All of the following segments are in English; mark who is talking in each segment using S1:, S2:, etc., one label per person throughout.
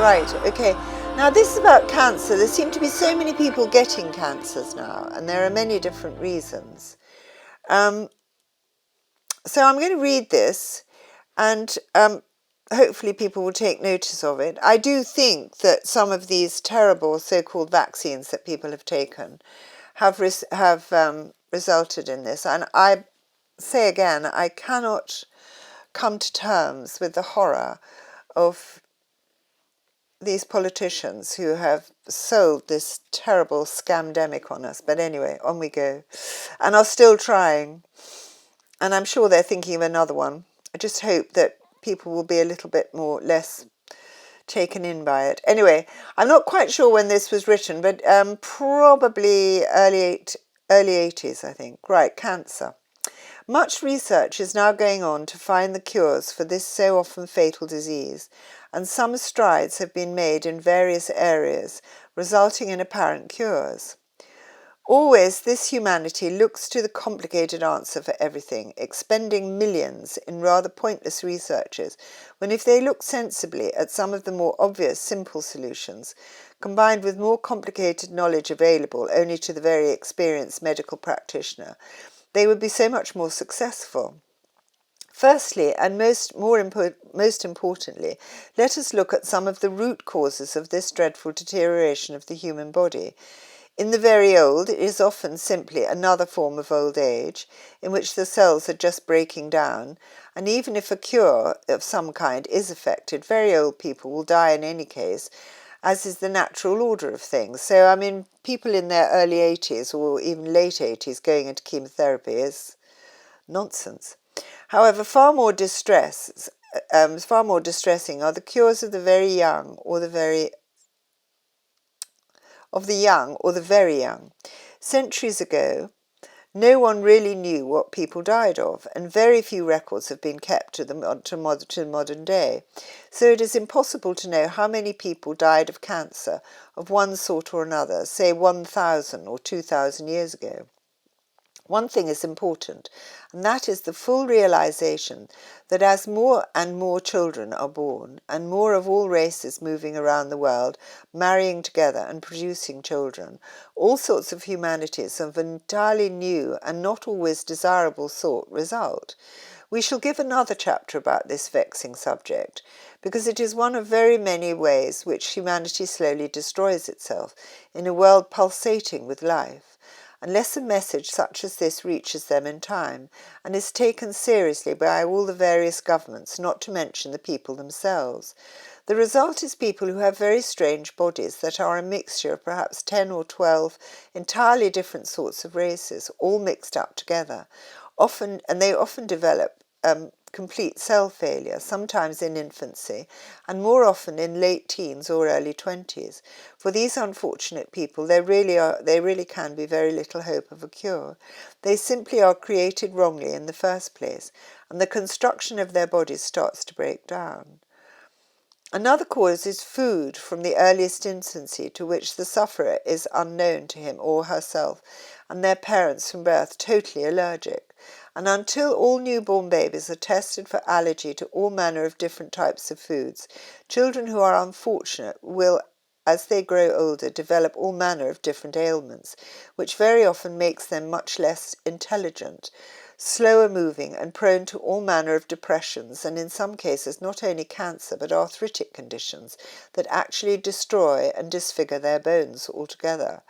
S1: Right, okay. Now this is about cancer. There seem to be so many people getting cancers now, and there are many different reasons. So I'm going to read this, and hopefully people will take notice of it. I do think that some of these terrible so-called vaccines that people have taken have resulted in this. And I say again, I cannot come to terms with the horror of these politicians who have sold this terrible scamdemic on us. But anyway, on we go. And are still trying. And I'm sure they're thinking of another one. I just hope that people will be a little bit less taken in by it. Anyway, I'm not quite sure when this was written, but probably early 80s, I think. Right, cancer. Much research is now going on to find the cures for this so often fatal disease, and some strides have been made in various areas, resulting in apparent cures. Always this humanity looks to the complicated answer for everything, expending millions in rather pointless researches, when if they look sensibly at some of the more obvious simple solutions, combined with more complicated knowledge available only to the very experienced medical practitioner, they would be so much more successful. Firstly, and most importantly, let us look at some of the root causes of this dreadful deterioration of the human body. In the very old, it is often simply another form of old age, in which the cells are just breaking down, and even if a cure of some kind is effected, very old people will die in any case, as is the natural order of things. So, I mean, people in their early 80s or even late 80s going into chemotherapy is nonsense. However, far more distressing are the cures of the very young or the very young. Centuries ago, no one really knew what people died of, and very few records have been kept to modern day. So it is impossible to know how many people died of cancer of one sort or another, say 1,000 or 2,000 years ago. One thing is important, and that is the full realization that as more and more children are born, and more of all races moving around the world, marrying together and producing children, all sorts of humanities of an entirely new and not always desirable sort result. We shall give another chapter about this vexing subject, because it is one of very many ways which humanity slowly destroys itself in a world pulsating with life, unless a message such as this reaches them in time and is taken seriously by all the various governments, not to mention the people themselves. The result is people who have very strange bodies that are a mixture of perhaps 10 or 12 entirely different sorts of races, all mixed up together. They often develop complete cell failure, sometimes in infancy, and more often in late teens or early 20s. For these unfortunate people, there really can be very little hope of a cure. They simply are created wrongly in the first place, and the construction of their bodies starts to break down. Another cause is food from the earliest infancy, to which the sufferer is unknown to him or herself, and their parents from birth totally allergic. And until all newborn babies are tested for allergy to all manner of different types of foods, children who are unfortunate will, as they grow older, develop all manner of different ailments, which very often makes them much less intelligent, slower moving, and prone to all manner of depressions, and in some cases not only cancer but arthritic conditions that actually destroy and disfigure their bones altogether.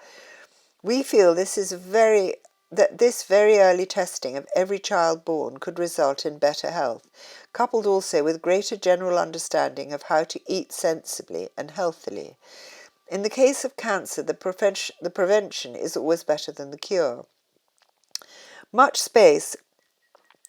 S1: We feel that this very early testing of every child born could result in better health, coupled also with greater general understanding of how to eat sensibly and healthily. In the case of cancer, the prevention is always better than the cure. Much space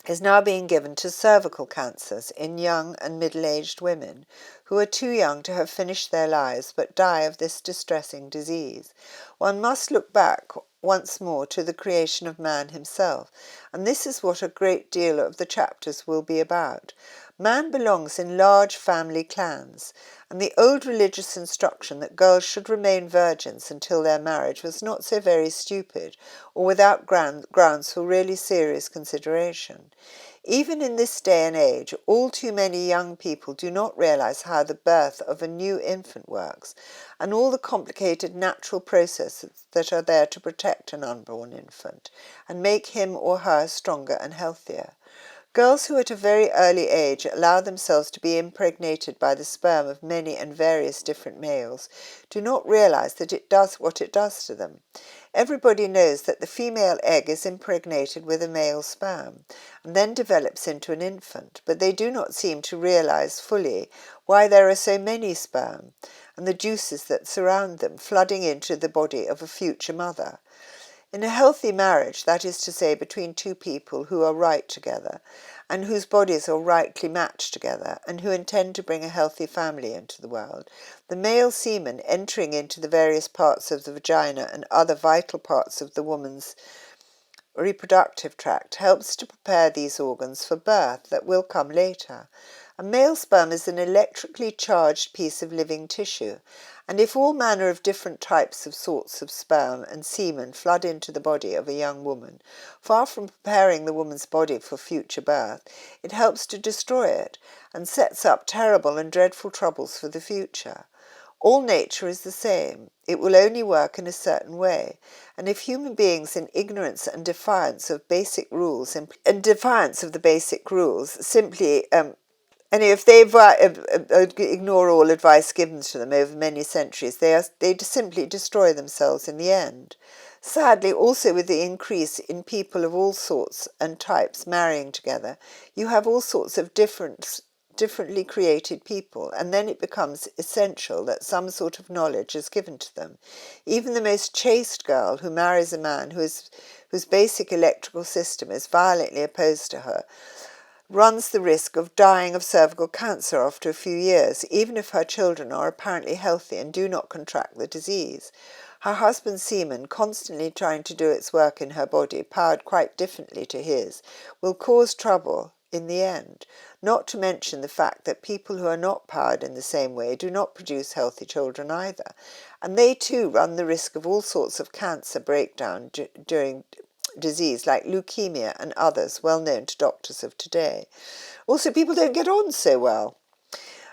S1: is now being given to cervical cancers in young and middle-aged women who are too young to have finished their lives but die of this distressing disease. One must look back once more to the creation of man himself, and this is what a great deal of the chapters will be about. Man belongs in large family clans, and the old religious instruction that girls should remain virgins until their marriage was not so very stupid or without grounds for really serious consideration. Even in this day and age, all too many young people do not realize how the birth of a new infant works, and all the complicated natural processes that are there to protect an unborn infant, and make him or her stronger and healthier. Girls who at a very early age allow themselves to be impregnated by the sperm of many and various different males do not realize that it does what it does to them. Everybody knows that the female egg is impregnated with a male sperm and then develops into an infant, but they do not seem to realize fully why there are so many sperm and the juices that surround them flooding into the body of a future mother. In a healthy marriage, that is to say, between two people who are right together, and whose bodies are rightly matched together, and who intend to bring a healthy family into the world, the male semen entering into the various parts of the vagina and other vital parts of the woman's reproductive tract helps to prepare these organs for birth that will come later. A male sperm is an electrically charged piece of living tissue, and if all manner of different types of sorts of sperm and semen flood into the body of a young woman, far from preparing the woman's body for future birth, it helps to destroy it and sets up terrible and dreadful troubles for the future. All nature is the same. It will only work in a certain way, and if human beings in ignorance and defiance of the basic rules simply and if they ignore all advice given to them over many centuries, they simply destroy themselves in the end. Sadly, also with the increase in people of all sorts and types marrying together, you have all sorts of differently created people, and then it becomes essential that some sort of knowledge is given to them. Even the most chaste girl who marries a man whose basic electrical system is violently opposed to her runs the risk of dying of cervical cancer after a few years, even if her children are apparently healthy and do not contract the disease. Her husband's semen, constantly trying to do its work in her body, powered quite differently to his, will cause trouble in the end, not to mention the fact that people who are not powered in the same way do not produce healthy children either, and they too run the risk of all sorts of cancer breakdown during disease like leukemia and others well known to doctors of today. Also, people don't get on so well.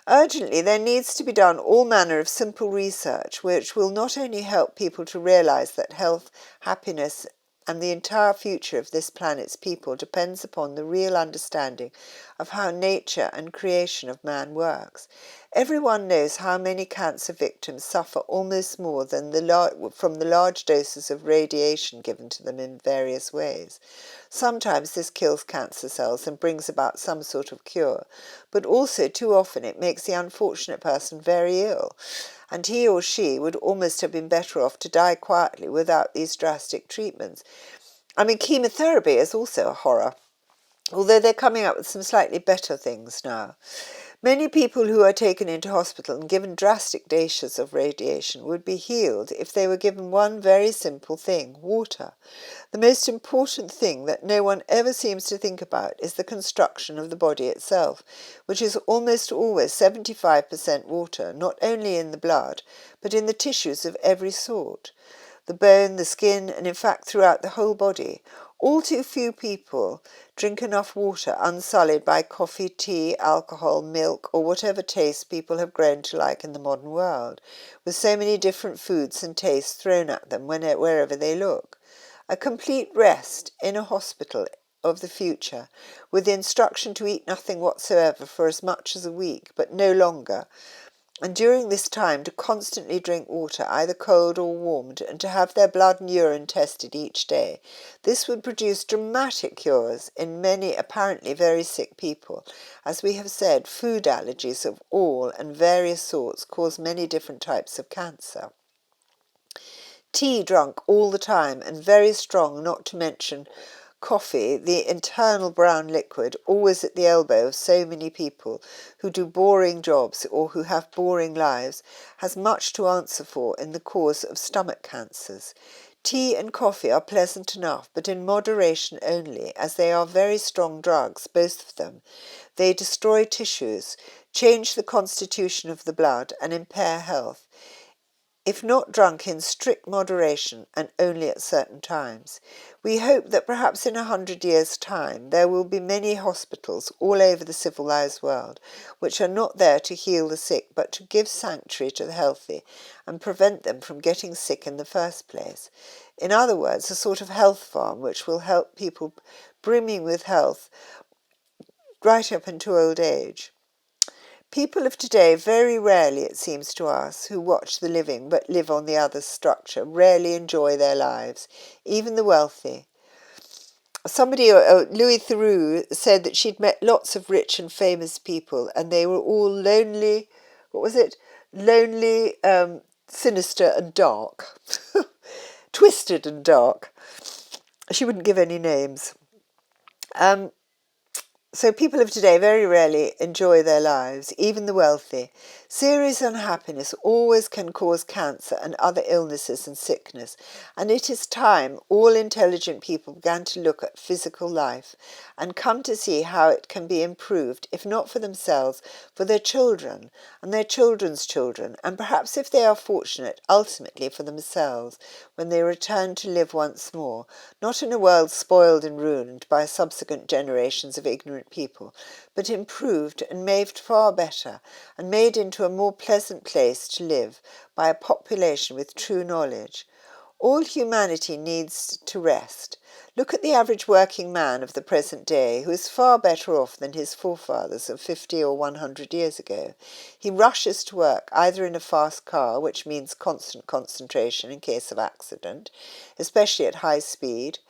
S1: Urgently, there needs to be done all manner of simple research which will not only help people to realize that health, happiness, and the entire future of this planet's people depends upon the real understanding of how nature and creation of man works. Everyone knows how many cancer victims suffer almost more than from the large doses of radiation given to them in various ways. Sometimes this kills cancer cells and brings about some sort of cure, but also too often it makes the unfortunate person very ill, and he or she would almost have been better off to die quietly without these drastic treatments. I mean, chemotherapy is also a horror, although they're coming up with some slightly better things now. Many people who are taken into hospital and given drastic doses of radiation would be healed if they were given one very simple thing: water. The most important thing that no one ever seems to think about is the construction of the body itself, which is almost always 75% water, not only in the blood, but in the tissues of every sort. The bone, the skin, and in fact throughout the whole body. All too few people drink enough water unsullied by coffee, tea, alcohol, milk, or whatever taste people have grown to like in the modern world, with so many different foods and tastes thrown at them wherever they look. A complete rest in a hospital of the future, with the instruction to eat nothing whatsoever for as much as a week, but no longer, and during this time to constantly drink water, either cold or warmed, and to have their blood and urine tested each day. This would produce dramatic cures in many apparently very sick people. As we have said, food allergies of all and various sorts cause many different types of cancer. Tea drunk all the time and very strong, not to mention coffee, the internal brown liquid, always at the elbow of so many people who do boring jobs or who have boring lives, has much to answer for in the cause of stomach cancers. Tea and coffee are pleasant enough, but in moderation only, as they are very strong drugs, both of them. They destroy tissues, change the constitution of the blood, and impair health, if not drunk in strict moderation and only at certain times. We hope that perhaps in 100 years' time there will be many hospitals all over the civilized world which are not there to heal the sick but to give sanctuary to the healthy and prevent them from getting sick in the first place. In other words, a sort of health farm which will help people brimming with health right up into old age. People of today very rarely, it seems to us, who watch the living but live on the other's structure, rarely enjoy their lives, even the wealthy. Somebody, Louis Theroux, said that she'd met lots of rich and famous people and they were all lonely, what was it? Lonely, sinister and dark. Twisted and dark. She wouldn't give any names. So people of today very rarely enjoy their lives, even the wealthy. Serious unhappiness always can cause cancer and other illnesses and sickness, and it is time all intelligent people began to look at physical life and come to see how it can be improved, if not for themselves, for their children and their children's children, and perhaps if they are fortunate, ultimately for themselves, when they return to live once more, not in a world spoiled and ruined by subsequent generations of ignorant people, but improved and made far better, and made into a more pleasant place to live by a population with true knowledge. All humanity needs to rest. Look at the average working man of the present day, who is far better off than his forefathers of 50 or 100 years ago. He rushes to work either in a fast car, which means constant concentration in case of accident, especially at high speed.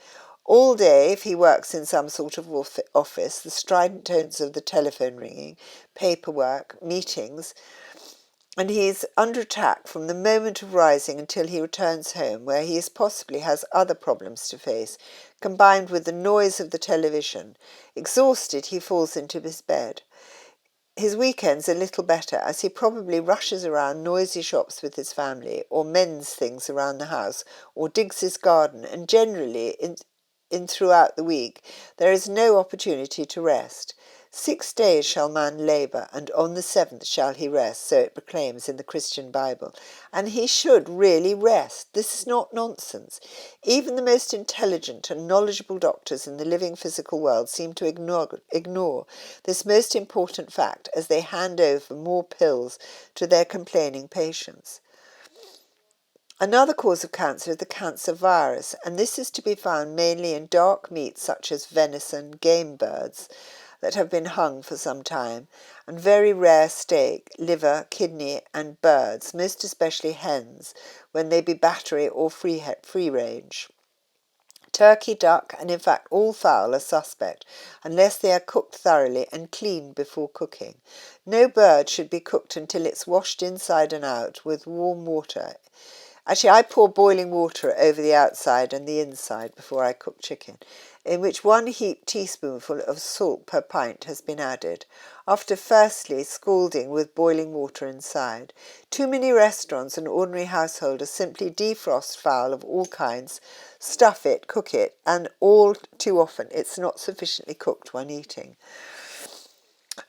S1: All day, if he works in some sort of office, the strident tones of the telephone ringing, paperwork, meetings, and he is under attack from the moment of rising until he returns home, where he possibly has other problems to face, combined with the noise of the television. Exhausted, he falls into his bed. His weekends are little better, as he probably rushes around noisy shops with his family, or mends things around the house, or digs his garden, and generally in throughout the week there is no opportunity to rest. 6 days shall man labour, and on the 7th shall he rest, so it proclaims in the Christian Bible. And he should really rest. This is not nonsense. Even the most intelligent and knowledgeable doctors in the living physical world seem to ignore this most important fact as they hand over more pills to their complaining patients. Another cause of cancer is the cancer virus, and this is to be found mainly in dark meat such as venison, game birds that have been hung for some time, and very rare steak, liver, kidney, and birds, most especially hens, when they be battery or free range. Turkey, duck, and in fact all fowl are suspect, unless they are cooked thoroughly and cleaned before cooking. No bird should be cooked until it's washed inside and out with warm water. Actually, I pour boiling water over the outside and the inside before I cook chicken, in which 1 heaped teaspoonful of salt per pint has been added, after firstly scalding with boiling water inside. Too many restaurants and ordinary householders simply defrost fowl of all kinds, stuff it, cook it, and all too often it's not sufficiently cooked when eating.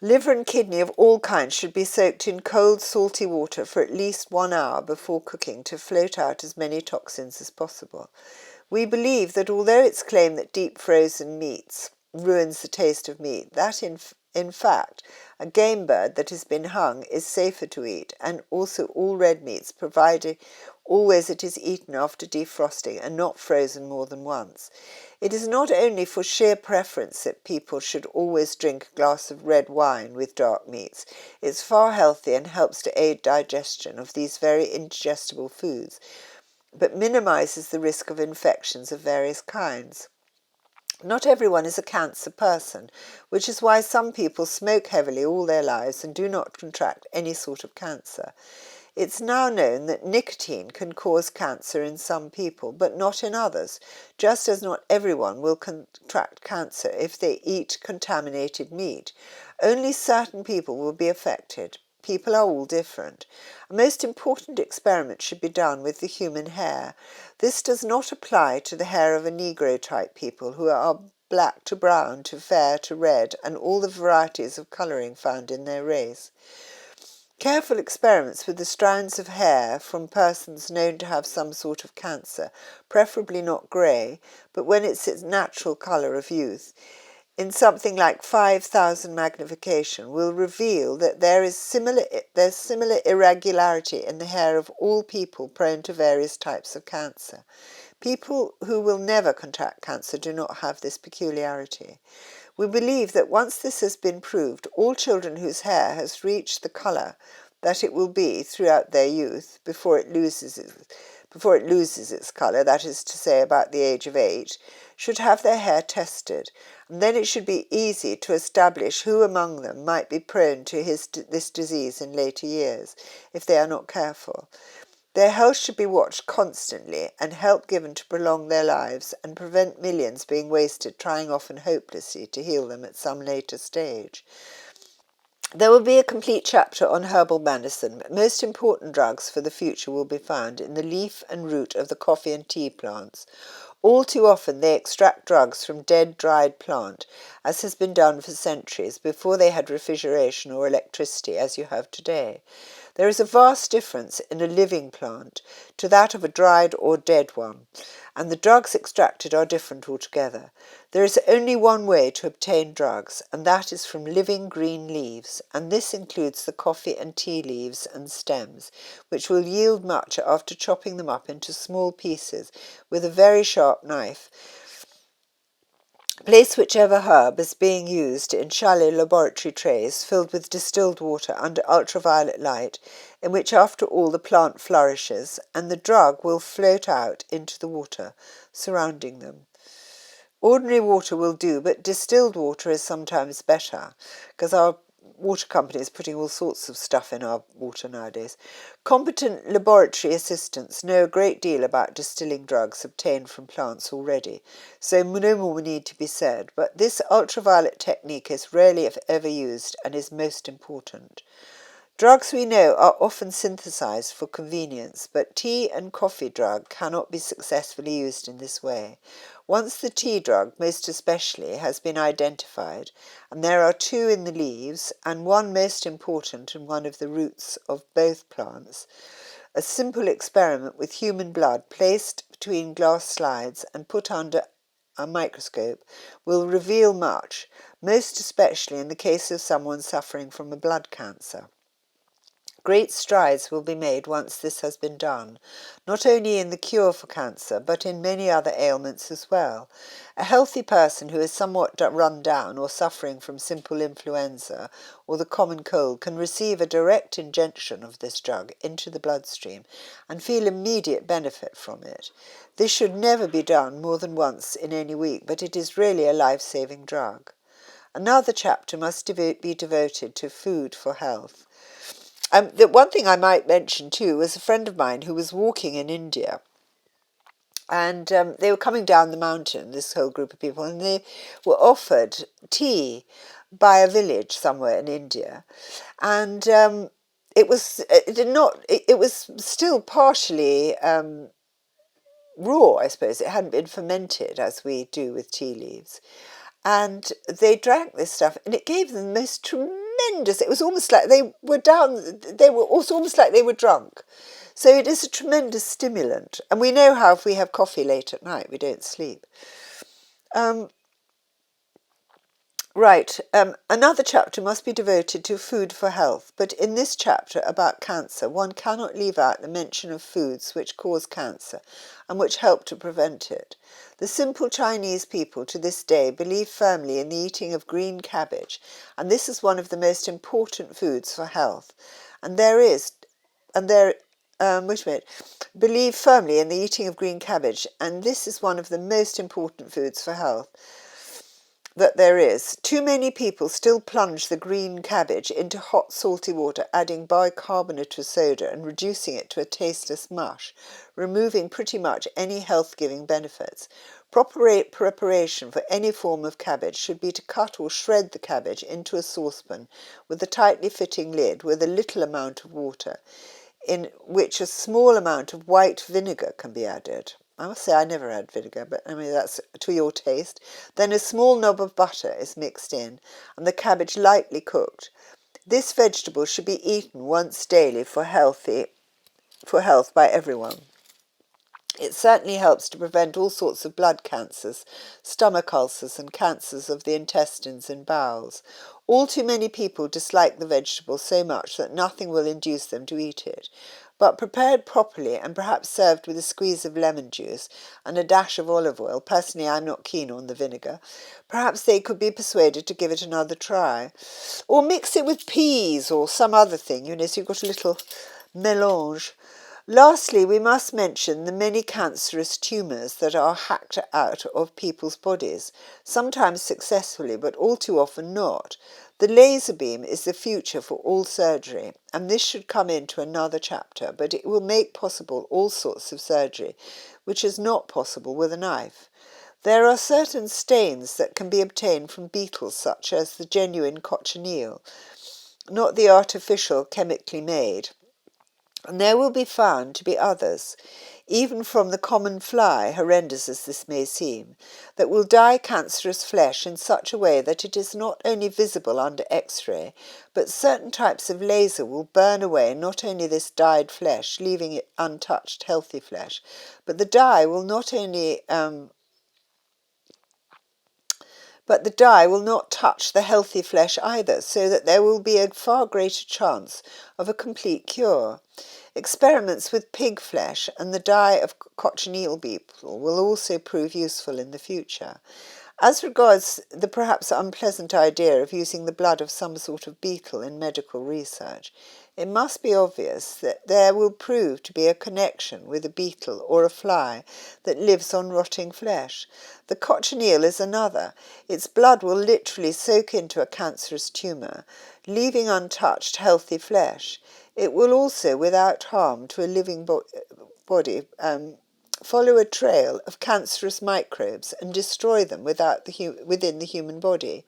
S1: Liver and kidney of all kinds should be soaked in cold, salty water for at least 1 hour before cooking to float out as many toxins as possible. We believe that although it's claimed that deep frozen meats ruins the taste of meat, that in fact a game bird that has been hung is safer to eat, and also all red meats, provided always it is eaten after defrosting and not frozen more than once. It is not only for sheer preference that people should always drink a glass of red wine with dark meats. It's far healthier and helps to aid digestion of these very indigestible foods, but minimizes the risk of infections of various kinds. Not everyone is a cancer person, which is why some people smoke heavily all their lives and do not contract any sort of cancer. It's now known that nicotine can cause cancer in some people, but not in others, just as not everyone will contract cancer if they eat contaminated meat. Only certain people will be affected. People are all different. A most important experiment should be done with the human hair. This does not apply to the hair of a Negro-type people who are black to brown to fair to red and all the varieties of colouring found in their race. Careful experiments with the strands of hair from persons known to have some sort of cancer, preferably not grey, but when it's its natural colour of youth, in something like 5,000 magnification, will reveal that there's similar irregularity in the hair of all people prone to various types of cancer. People who will never contract cancer do not have this peculiarity. We believe that once this has been proved, all children whose hair has reached the colour that it will be throughout their youth, before it loses its colour, that is to say about the age of 8, should have their hair tested, and then it should be easy to establish who among them might be prone to this disease in later years, if they are not careful. Their health should be watched constantly and help given to prolong their lives and prevent millions being wasted trying often hopelessly to heal them at some later stage. There will be a complete chapter on herbal medicine, but most important drugs for the future will be found in the leaf and root of the coffee and tea plants. All too often they extract drugs from dead, dried plant, as has been done for centuries before they had refrigeration or electricity as you have today. There is a vast difference in a living plant to that of a dried or dead one, and the drugs extracted are different altogether. There is only one way to obtain drugs, and that is from living green leaves, and this includes the coffee and tea leaves and stems, which will yield much after chopping them up into small pieces with a very sharp knife. Place whichever herb is being used in shallow laboratory trays filled with distilled water under ultraviolet light, in which after all the plant flourishes, and the drug will float out into the water surrounding them. Ordinary water will do, but distilled water is sometimes better, because our water company is putting all sorts of stuff in our water nowadays. Competent laboratory assistants know a great deal about distilling drugs obtained from plants already, so no more need to be said, but this ultraviolet technique is rarely if ever used and is most important. Drugs we know are often synthesized for convenience, but tea and coffee drug cannot be successfully used in this way. Once the tea drug, most especially, has been identified, and there are 2 in the leaves and one most important in one of the roots of both plants, a simple experiment with human blood placed between glass slides and put under a microscope will reveal much, most especially in the case of someone suffering from a blood cancer. Great strides will be made once this has been done, not only in the cure for cancer, but in many other ailments as well. A healthy person who is somewhat run down or suffering from simple influenza or the common cold can receive a direct injection of this drug into the bloodstream and feel immediate benefit from it. This should never be done more than once in any week, but it is really a life-saving drug. Another chapter must be devoted to food for health. The one thing I might mention too was a friend of mine who was walking in India, and they were coming down the mountain, this whole group of people, and they were offered tea by a village somewhere in India, and it was still partially raw, I suppose. It hadn't been fermented as we do with tea leaves. And they drank this stuff, and it gave them the most tremendous. It was almost like they were down. They were also almost like they were drunk. So it is a tremendous stimulant, and we know how if we have coffee late at night, we don't sleep. Another chapter must be devoted to food for health, but in this chapter about cancer, one cannot leave out the mention of foods which cause cancer and which help to prevent it. The simple Chinese people to this day believe firmly in the eating of green cabbage, and this is one of the most important foods for health. Believe firmly in the eating of green cabbage, and this is one of the most important foods for health that there is. Too many people still plunge the green cabbage into hot salty water, adding bicarbonate of soda and reducing it to a tasteless mush, removing pretty much any health-giving benefits. Proper preparation for any form of cabbage should be to cut or shred the cabbage into a saucepan with a tightly fitting lid with a little amount of water, in which a small amount of white vinegar can be added. I must say I never add vinegar, but I mean that's to your taste. Then a small knob of butter is mixed in and the cabbage lightly cooked. This vegetable should be eaten once daily for health by everyone. It certainly helps to prevent all sorts of blood cancers, stomach ulcers and cancers of the intestines and bowels. All too many people dislike the vegetable so much that nothing will induce them to eat it. But prepared properly and perhaps served with a squeeze of lemon juice and a dash of olive oil, personally I'm not keen on the vinegar, perhaps they could be persuaded to give it another try. Or mix it with peas or some other thing, so you've got a little mélange. Lastly, we must mention the many cancerous tumours that are hacked out of people's bodies, sometimes successfully, but all too often not. The laser beam is the future for all surgery, and this should come into another chapter, but it will make possible all sorts of surgery, which is not possible with a knife. There are certain stains that can be obtained from beetles, such as the genuine cochineal, not the artificial chemically made. And there will be found to be others, even from the common fly, horrendous as this may seem, that will dye cancerous flesh in such a way that it is not only visible under X-ray, but certain types of laser will burn away not only this dyed flesh, leaving it untouched, healthy flesh, but the dye will not touch the healthy flesh either, so that there will be a far greater chance of a complete cure. Experiments with pig flesh and the dye of cochineal beetle will also prove useful in the future. As regards the perhaps unpleasant idea of using the blood of some sort of beetle in medical research, it must be obvious that there will prove to be a connection with a beetle or a fly that lives on rotting flesh. The cochineal is another. Its blood will literally soak into a cancerous tumour, leaving untouched healthy flesh. It will also, without harm to a living body, follow a trail of cancerous microbes and destroy them within the human body.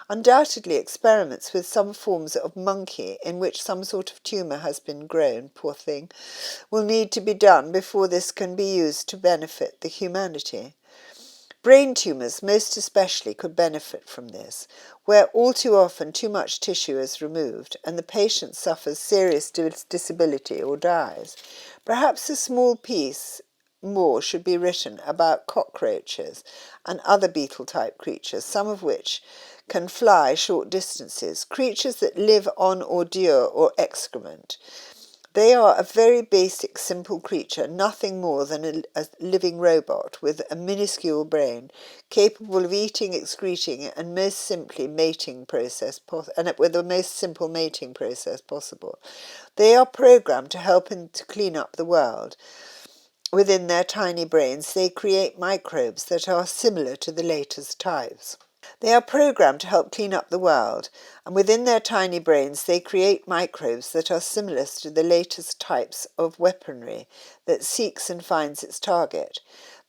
S1: Undoubtedly, experiments with some forms of monkey in which some sort of tumour has been grown, poor thing, will need to be done before this can be used to benefit the humanity. Brain tumours most especially could benefit from this, where all too often too much tissue is removed and the patient suffers serious disability or dies. Perhaps a small piece more should be written about cockroaches and other beetle-type creatures, some of which can fly short distances, creatures that live on ordure or excrement. They are a very basic, simple creature, nothing more than a living robot with a minuscule brain, capable of eating, excreting, and most simply mating process, and with the most simple mating process possible. They are programmed to help to clean up the world. Within their tiny brains, they create microbes that are similar to the latest types. They are programmed to help clean up the world, and within their tiny brains they create microbes that are similar to the latest types of weaponry that seeks and finds its target.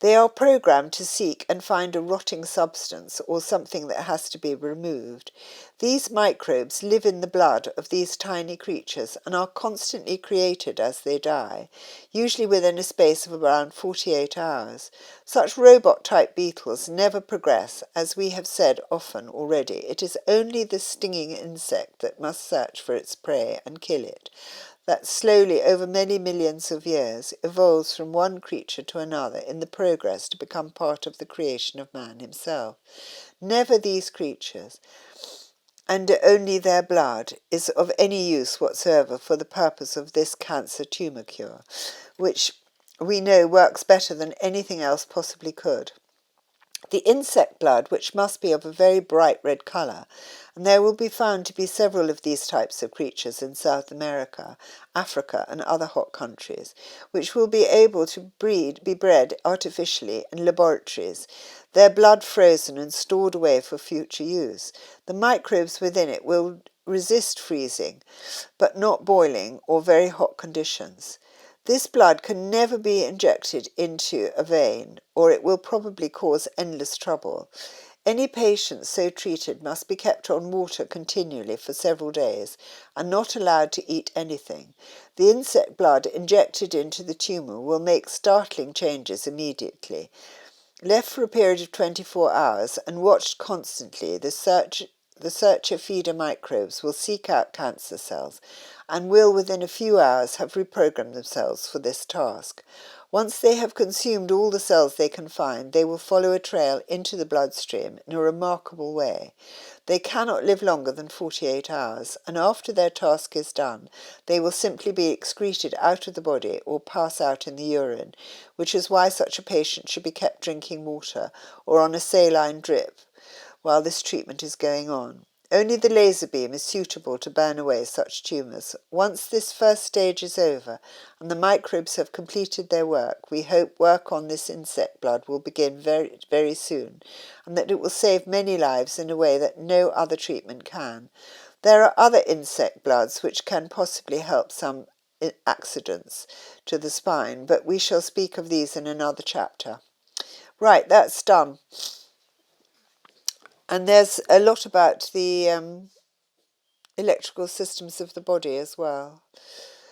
S1: They are programmed to seek and find a rotting substance or something that has to be removed. These microbes live in the blood of these tiny creatures and are constantly created as they die, usually within a space of around 48 hours. Such robot-type beetles never progress, as we have said often already. It is only the stinging insect that must search for its prey and kill it, that slowly, over many millions of years, evolves from one creature to another in the progress to become part of the creation of man himself. Never these creatures, and only their blood, is of any use whatsoever for the purpose of this cancer tumour cure, which we know works better than anything else possibly could. The insect blood, which must be of a very bright red colour, and there will be found to be several of these types of creatures in South America, Africa, and other hot countries, which will be able to be bred artificially in laboratories, their blood frozen and stored away for future use. The microbes within it will resist freezing, but not boiling or very hot conditions. This blood can never be injected into a vein, or it will probably cause endless trouble. Any patient so treated must be kept on water continually for several days and not allowed to eat anything. The insect blood injected into the tumour will make startling changes immediately. Left for a period of 24 hours and watched constantly, the searcher feeder microbes will seek out cancer cells and will within a few hours have reprogrammed themselves for this task. Once they have consumed all the cells they can find, they will follow a trail into the bloodstream in a remarkable way. They cannot live longer than 48 hours, and after their task is done, they will simply be excreted out of the body or pass out in the urine, which is why such a patient should be kept drinking water or on a saline drip while this treatment is going on. Only the laser beam is suitable to burn away such tumours. Once this first stage is over and the microbes have completed their work, we hope work on this insect blood will begin very, very soon, and that it will save many lives in a way that no other treatment can. There are other insect bloods which can possibly help some accidents to the spine, but we shall speak of these in another chapter. Right, that's done. And there's a lot about the electrical systems of the body as well.